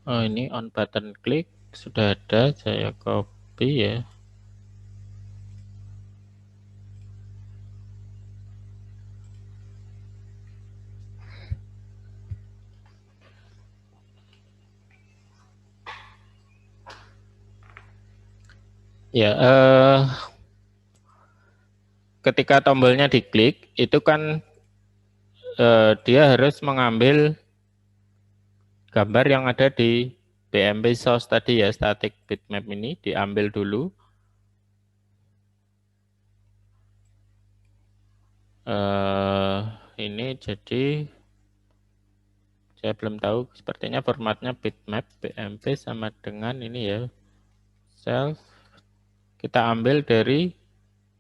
Oh, ini on button klik sudah ada, saya copy ya. Ya, ketika tombolnya diklik, itu kan dia harus mengambil gambar yang ada di BMP source tadi ya, static bitmap ini diambil dulu. Ini jadi saya belum tahu, sepertinya formatnya bitmap BMP sama dengan ini ya, self. Kita ambil dari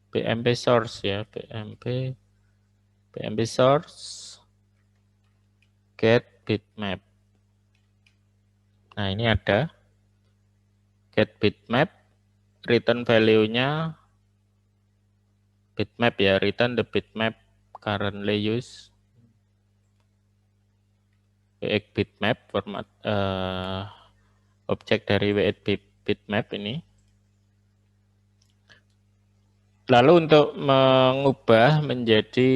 BMP source ya, BMP source get bitmap. Nah, ini ada get bitmap, return value-nya bitmap ya, return the bitmap currently used. W8 bitmap format objek dari W8 bitmap ini. Lalu untuk mengubah menjadi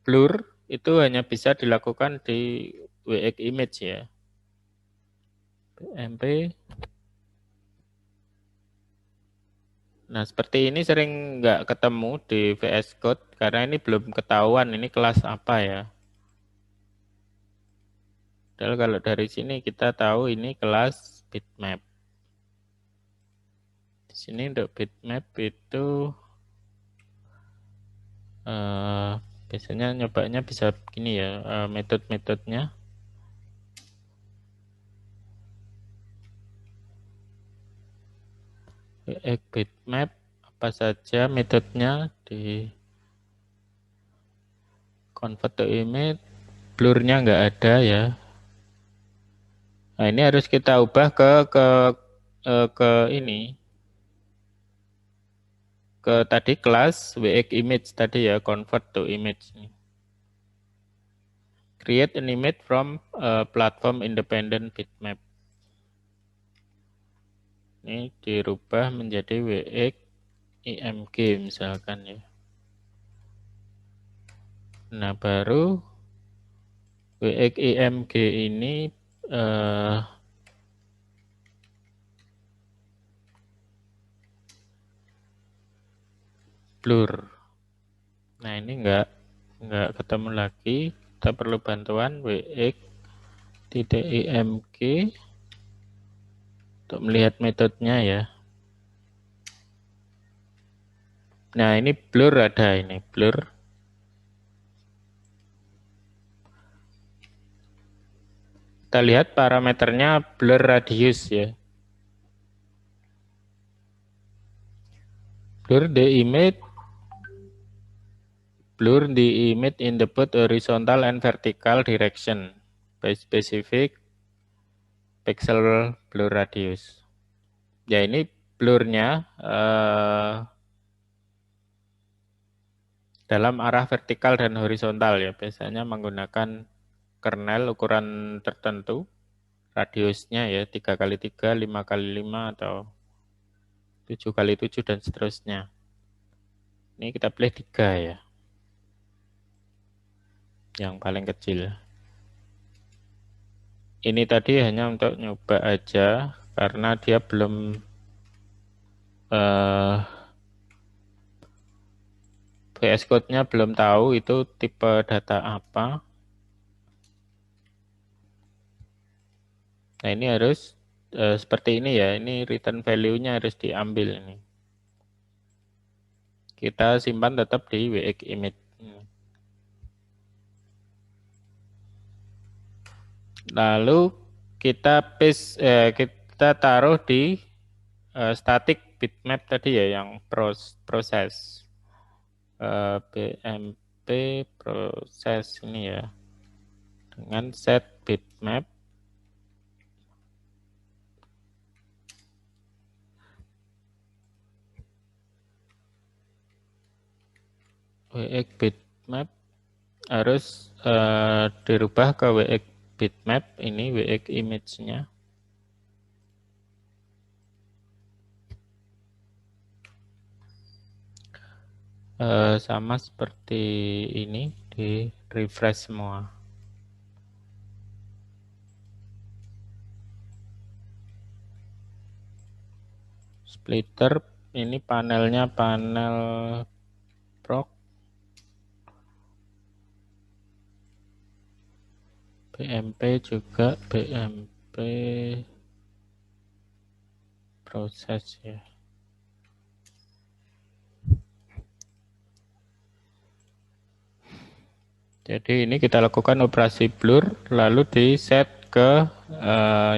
blur itu hanya bisa dilakukan di W8 image ya. BMP. Nah, seperti ini sering nggak ketemu di VS Code karena ini belum ketahuan ini kelas apa ya. Padahal kalau dari sini kita tahu ini kelas bitmap. Di sini untuk bitmap itu biasanya nyobanya bisa begini ya, metode-metodenya. Bitmap apa saja metodenya di convert to image, blurnya nggak ada ya. Nah, ini harus kita ubah ke ini, ke tadi kelas WX image tadi ya, convert to image. Create an image from platform independent bitmap. Ini dirubah menjadi WX IMG misalkan ya. Nah, baru WX IMG ini blur. Nah, ini enggak ketemu lagi. Kita perlu bantuan WX tidak IMG untuk melihat metodenya ya. Nah, ini blur ada ini, blur. Kita lihat parameternya blur radius ya. Blur the image in the both horizontal and vertical direction by specific pixel blur radius. Ya, ini blurnya dalam arah vertikal dan horizontal ya. Biasanya menggunakan kernel ukuran tertentu, radiusnya ya 3x3, 5x5 atau 7x7 dan seterusnya. Ini kita pilih 3 ya, yang paling kecil. Ini tadi hanya untuk nyoba aja karena dia belum VS Code-nya belum tahu itu tipe data apa. Nah, ini harus seperti ini ya, ini return value-nya harus diambil ini. Kita simpan tetap di WX image. Lalu kita kita taruh di static bitmap tadi ya, yang proses BMP proses ini ya, dengan set bitmap. WX bitmap harus dirubah ke WX bitmap, ini WX image-nya. Sama seperti ini, di refresh semua. Splitter, ini panelnya panel proc. BMP juga, BMP proses ya. Jadi ini kita lakukan operasi blur, lalu di set ke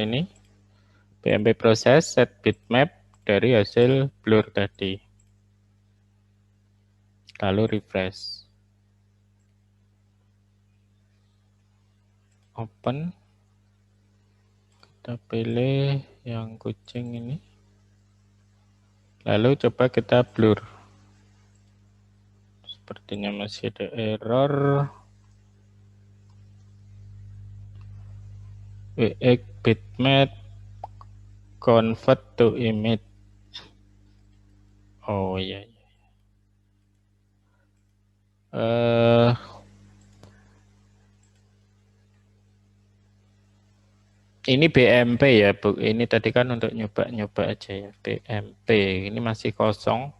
ini BMP proses, set bitmap dari hasil blur tadi. Lalu refresh. Open. Kita pilih yang kucing ini. Lalu coba kita blur. Sepertinya masih ada error. WX bitmap convert to image. Oh iya. Ini BMP ya, Bu. Ini tadi kan untuk nyoba-nyoba aja ya. BMP ini masih kosong.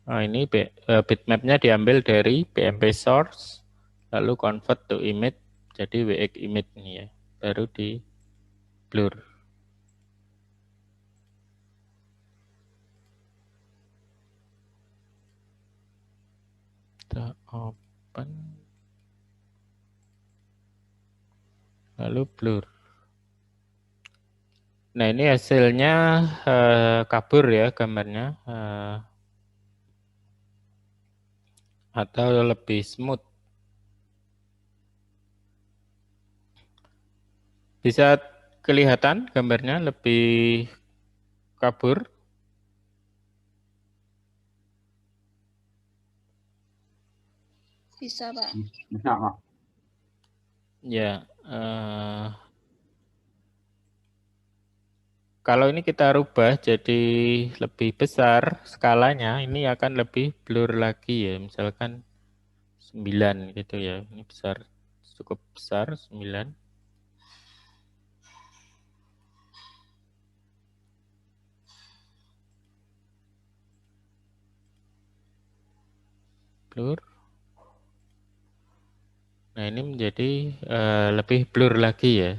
Nah, ini bitmapnya diambil dari BMP source, lalu convert to image, jadi WX image ini ya, baru di blur. Kita open, lalu blur. Nah ini hasilnya kabur ya gambarnya, atau lebih smooth. Bisa kelihatan gambarnya lebih kabur. Bisa, Pak. Bisa, Pak. Ya, kalau ini kita rubah jadi lebih besar skalanya, ini akan lebih blur lagi ya. Misalkan 9 gitu ya. Ini besar, cukup besar 9. Blur. Nah ini menjadi lebih blur lagi ya.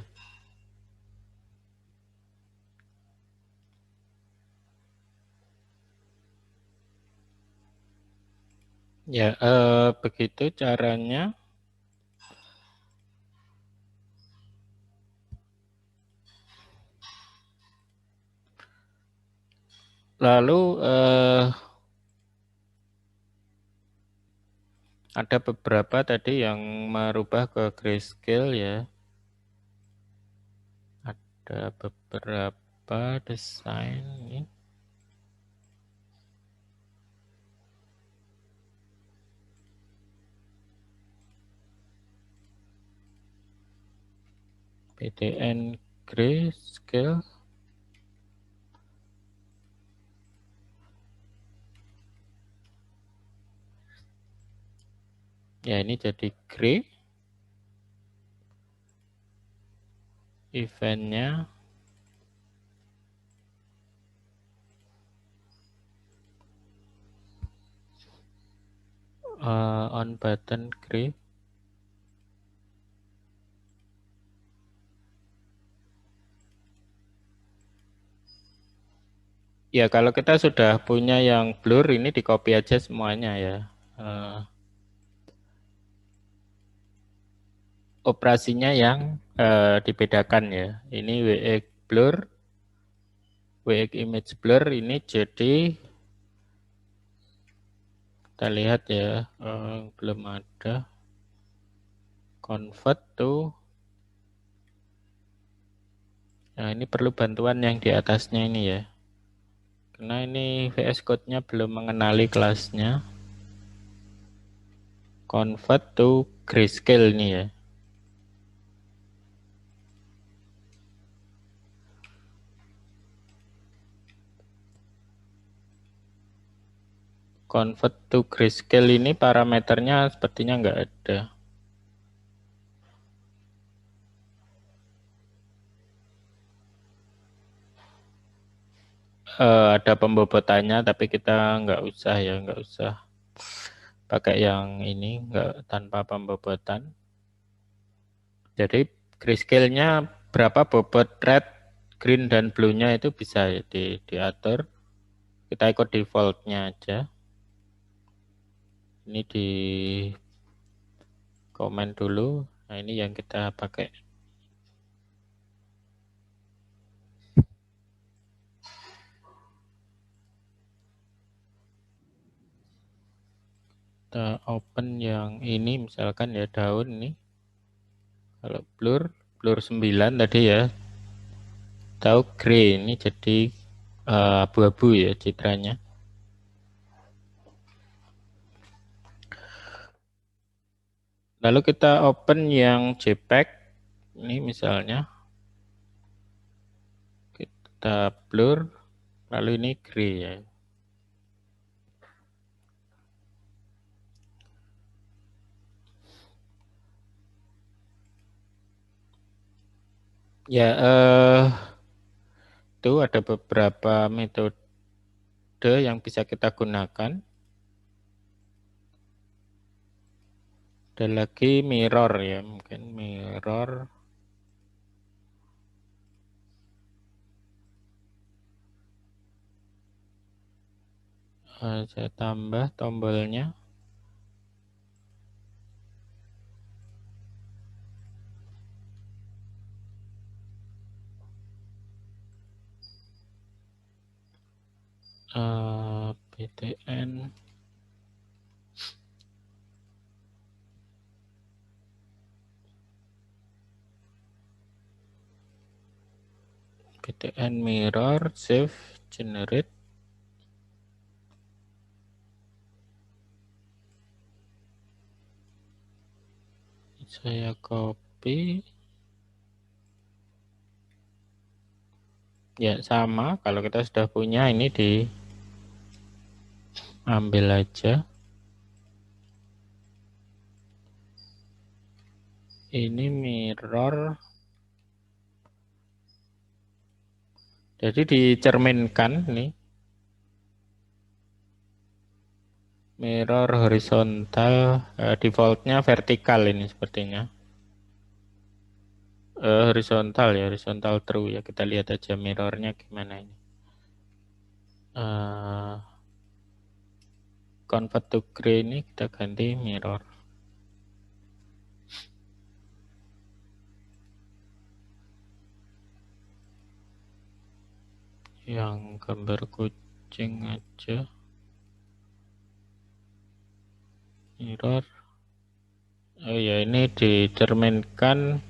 Ya, begitu caranya. Lalu ada beberapa tadi yang merubah ke grayscale ya. Ada beberapa desain ini. PDN grayscale. Ya ini jadi gray. Eventnya on button gray. Ya kalau kita sudah punya yang blur ini di copy aja semuanya ya. Operasinya yang dibedakan ya. Ini WX blur, WX image blur ini jadi kita lihat ya, belum ada convert to. Nah ini perlu bantuan yang di atasnya ini ya. Karena ini VS Code-nya belum mengenali kelasnya. convert to grayscale ini ya. Convert to grayscale ini parameternya sepertinya nggak ada. Ada pembobotannya, tapi kita nggak usah ya, nggak usah pakai yang ini, nggak tanpa pembobotan. Jadi grayscale-nya berapa bobot red, green, dan blue-nya itu bisa ya diatur. Kita ikut default-nya aja. Ini di komen dulu. Nah, ini yang kita pakai. Kita open yang ini, misalkan ya daun nih. Kalau blur 9 tadi ya. Tahu gray ini jadi abu-abu ya citranya. Lalu kita open yang JPEG. Ini misalnya. Kita blur. Lalu ini gray ya. Ya, itu ada beberapa metode yang bisa kita gunakan. Ada lagi mirror ya, mungkin mirror. Saya tambah tombolnya. BTN. BTN mirror, save, generate. Saya copy. Ya sama, kalau kita sudah punya ini diambil aja. Ini mirror. Jadi dicerminkan nih. Mirror horizontal, defaultnya vertikal ini sepertinya. Horizontal ya, horizontal true ya. Kita lihat aja mirrornya gimana ini. Convert to gray ini kita ganti mirror. Yang gambar kucing aja. Mirror. Oh ya, ini dicerminkan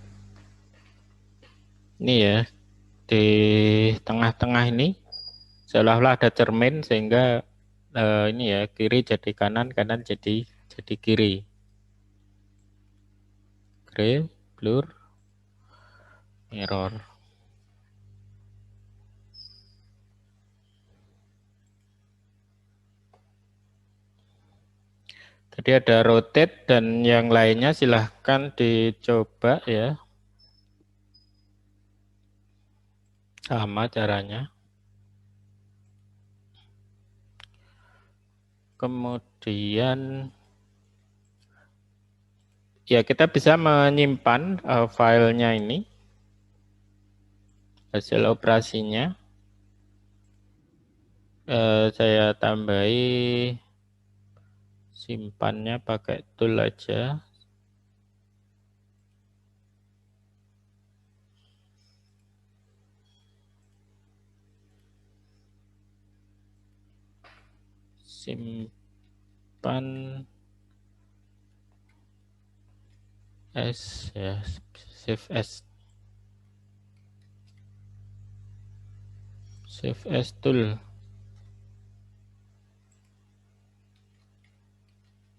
ini ya, di tengah-tengah ini seolah-olah ada cermin sehingga ini ya, kiri jadi kanan, kanan jadi kiri. Gray, blur, mirror. Tadi ada rotate dan yang lainnya silahkan dicoba ya. Sama caranya. Kemudian ya kita bisa menyimpan filenya ini. Hasil operasinya. Saya tambahi simpannya pakai tool aja. Simpan as ya, save as tool.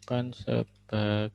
kan sebagai